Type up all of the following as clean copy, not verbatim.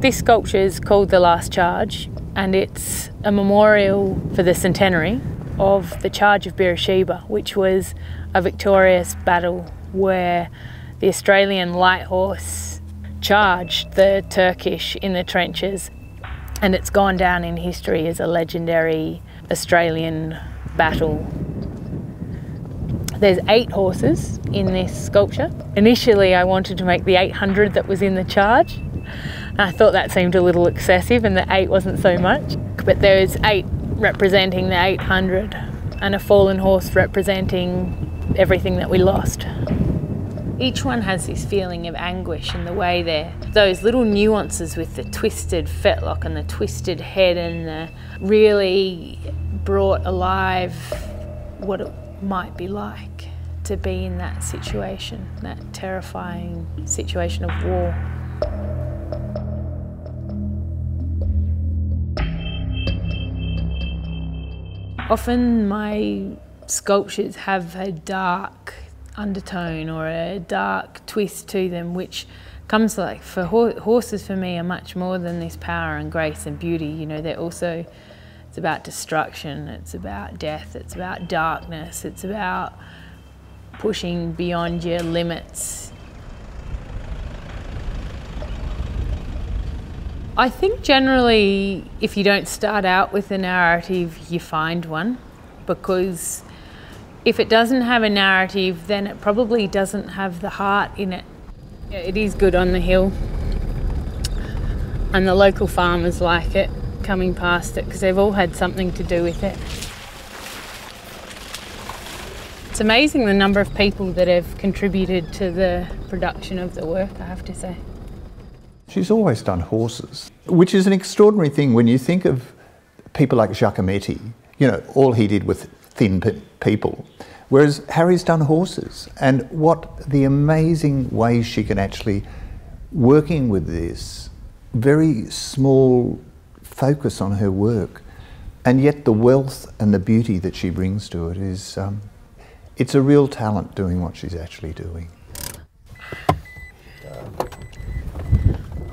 This sculpture is called The Last Charge, and it's a memorial for the centenary of the Charge of Beersheba, which was a victorious battle where the Australian light horse charged the Turkish in the trenches, and it's gone down in history as a legendary Australian battle. There's 8 horses in this sculpture. Initially I wanted to make the 800 that was in the charge. I thought that seemed a little excessive and the 8 wasn't so much. But there's 8 representing the 800 and a fallen horse representing everything that we lost. Each one has this feeling of anguish in the way those little nuances with the twisted fetlock and the twisted head and really brought alive what it might be like to be in that situation, that terrifying situation of war. Often my sculptures have a dark undertone or a dark twist to them, which comes like, for horses for me are much more than this power and grace and beauty. You know, they're also, it's about destruction, it's about death, it's about darkness, it's about pushing beyond your limits. I think generally if you don't start out with a narrative, you find one, because if it doesn't have a narrative, then it probably doesn't have the heart in it. Yeah, it is good on the hill, and the local farmers like it, coming past it, because they've all had something to do with it. It's amazing the number of people that have contributed to the production of the work, I have to say. She's always done horses, which is an extraordinary thing when you think of people like Giacometti. You know, all he did with thin people, whereas Harry's done horses. And what the amazing ways she can actually, working with this very small focus on her work, and yet the wealth and the beauty that she brings to it is, it's a real talent doing what she's actually doing.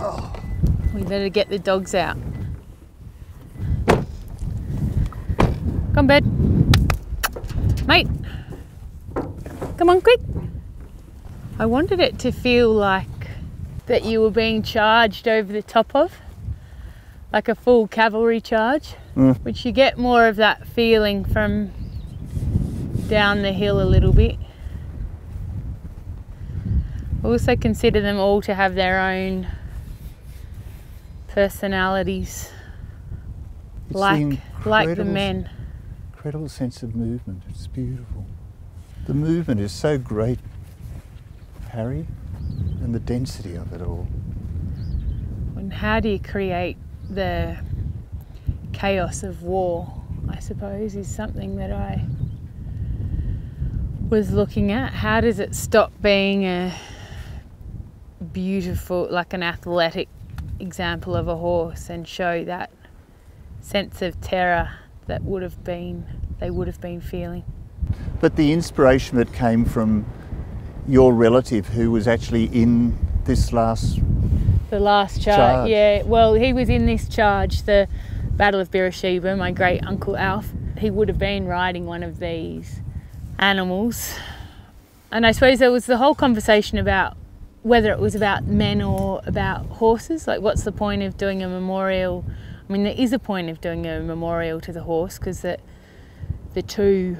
Oh. We better get the dogs out. Come, bed. Mate, come on, quick. I wanted it to feel like that you were being charged over the top of, like a full cavalry charge, which you get more of that feeling from down the hill a little bit. I also consider them all to have their own personalities, like the men. Incredible sense of movement, it's beautiful. The movement is so great, Harry, and the density of it all. And how do you create the chaos of war, I suppose, is something that I was looking at. How does it stop being a beautiful, like an athletic example of a horse, and show that sense of terror that they would have been feeling? But the inspiration that came from your relative who was actually in this The last charge. Yeah, well, he was in this charge, the Battle of Beersheba, my great uncle Alf. He would have been riding one of these animals. And I suppose there was the whole conversation about whether it was about men or about horses. Like, what's the point of doing a memorial? I mean, there is a point of doing a memorial to the horse, because the two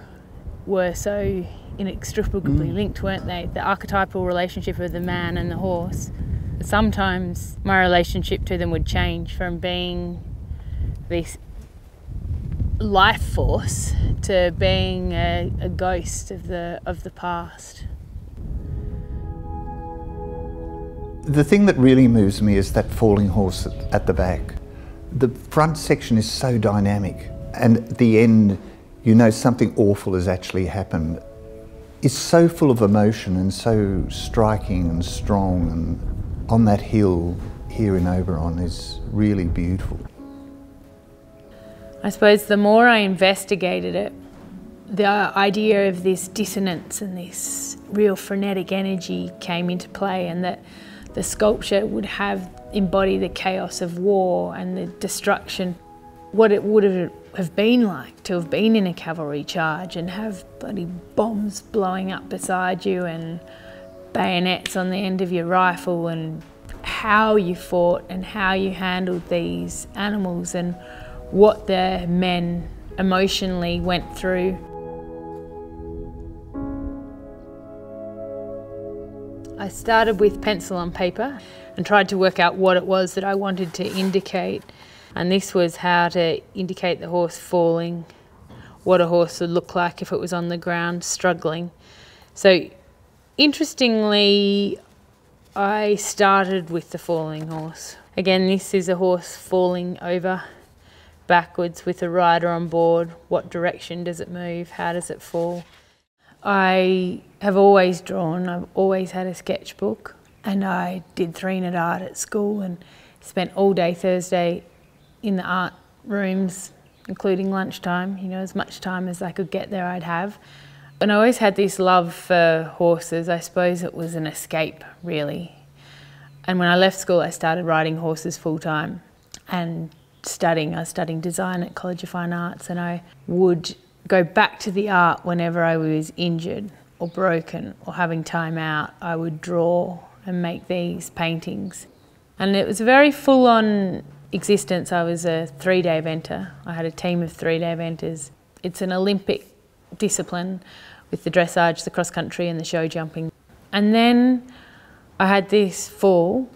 were so inextricably linked, weren't they? The archetypal relationship of the man and the horse. Sometimes my relationship to them would change from being this life force to being a ghost of the past. The thing that really moves me is that falling horse at the back. The front section is so dynamic, and at the end, you know something awful has actually happened. It's so full of emotion and so striking and strong, and on that hill here in Oberon is really beautiful. I suppose the more I investigated it, the idea of this dissonance and this real frenetic energy came into play, and that The sculpture would embody the chaos of war and the destruction. What it would have been like to have been in a cavalry charge and have bloody bombs blowing up beside you and bayonets on the end of your rifle, and how you fought and how you handled these animals and what the men emotionally went through. I started with pencil on paper and tried to work out what it was that I wanted to indicate. And this was how to indicate the horse falling, what a horse would look like if it was on the ground struggling. So interestingly, I started with the falling horse. Again, this is a horse falling over backwards with a rider on board. What direction does it move? How does it fall? I have always drawn. I've always had a sketchbook, and I did 3-unit art at school and spent all day Thursday in the art rooms, including lunchtime. You know, as much time as I could get there I'd have. And I always had this love for horses. I suppose it was an escape, really. And when I left school, I started riding horses full-time and studying. I was studying design at College of Fine Arts, and I would go back to the art whenever I was injured or broken or having time out. I would draw and make these paintings. And it was a very full-on existence. I was a 3-day eventer. I had a team of 3-day eventers. It's an Olympic discipline with the dressage, the cross country and the show jumping. And then I had this fall.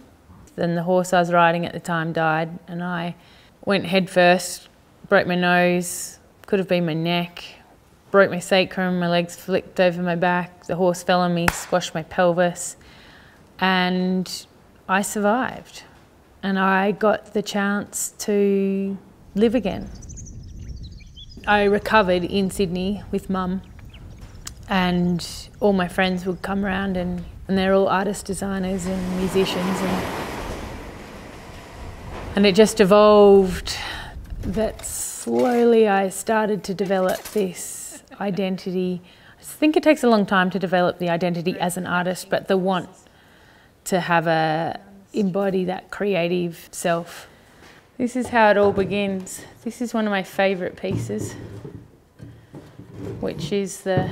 Then the horse I was riding at the time died, and I went head first, broke my nose, could have been my neck, broke my sacrum, my legs flicked over my back, the horse fell on me, squashed my pelvis, and I survived. And I got the chance to live again. I recovered in Sydney with Mum, and all my friends would come around, and they're all artists, designers and musicians, and it just evolved that slowly I started to develop this identity. I think it takes a long time to develop the identity as an artist, but the want to embody that creative self. This is how it all begins. This is one of my favourite pieces, which is the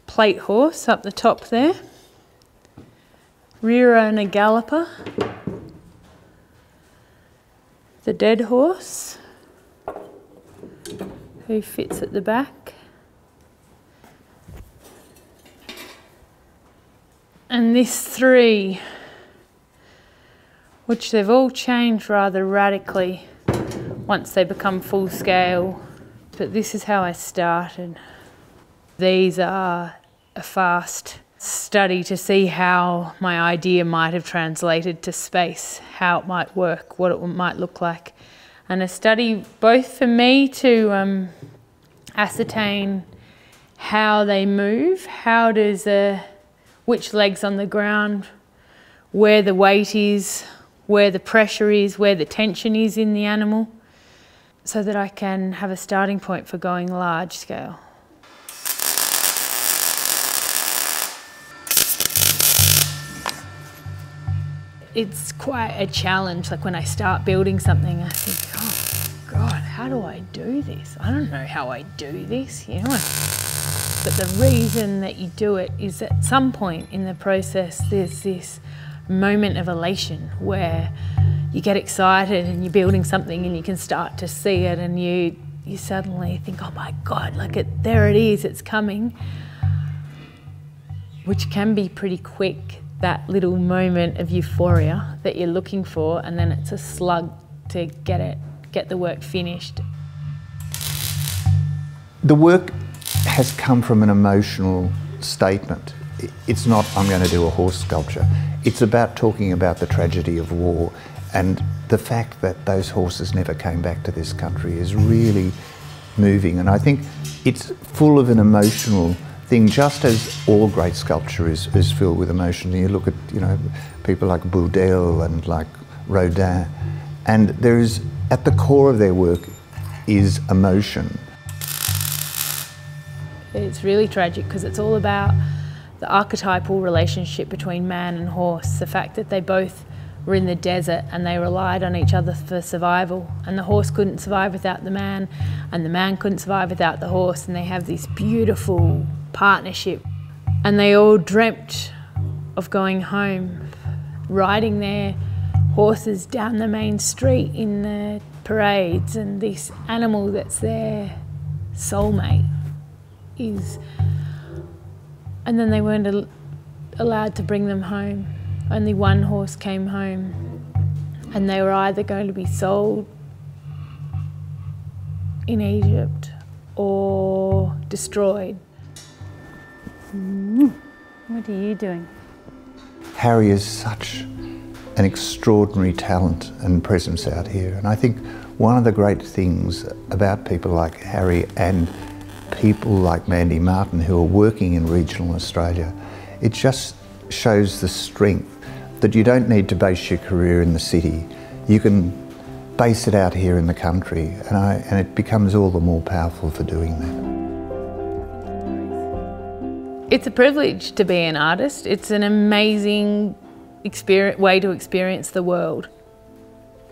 plate horse up the top there. Rear owner galloper. The dead horse, who fits at the back. And this 3, which they've all changed rather radically once they become full scale. But this is how I started. These are a fast study to see how my idea might have translated to space, how it might work, what it might look like. And a study both for me to ascertain how they move, which leg's on the ground, where the weight is, where the pressure is, where the tension is in the animal, so that I can have a starting point for going large scale. It's quite a challenge. Like when I start building something, I think, oh God, how do I do this? I don't know how I do this, you know. But the reason that you do it is at some point in the process, there's this moment of elation where you get excited and you're building something and you can start to see it, and you suddenly think, oh my God, there it is, it's coming. Which can be pretty quick, that little moment of euphoria that you're looking for, and then it's a slug to get the work finished. The work has come from an emotional statement. It's not, I'm going to do a horse sculpture. It's about talking about the tragedy of war, and the fact that those horses never came back to this country is really moving. And I think it's full of an emotional thing, just as all great sculpture is filled with emotion. You look at, people like Boudel and like Rodin, and there is, at the core of their work is emotion. It's really tragic because it's all about the archetypal relationship between man and horse, the fact that they both were in the desert and they relied on each other for survival, and the horse couldn't survive without the man and the man couldn't survive without the horse, and they have this beautiful partnership. And they all dreamt of going home, riding their horses down the main street in the parades, and this animal that's their soulmate is... And then they weren't allowed to bring them home. Only one horse came home, and they were either going to be sold in Egypt or destroyed. What are you doing? Harry is such an extraordinary talent and presence out here, and I think one of the great things about people like Harry and people like Mandy Martin who are working in regional Australia, it just shows the strength that you don't need to base your career in the city. You can base it out here in the country, and it becomes all the more powerful for doing that. It's a privilege to be an artist. It's an amazing way to experience the world.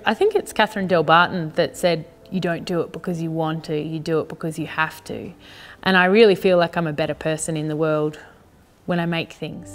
I think it's Catherine Del Barton that said, you don't do it because you want to, you do it because you have to. And I really feel like I'm a better person in the world when I make things.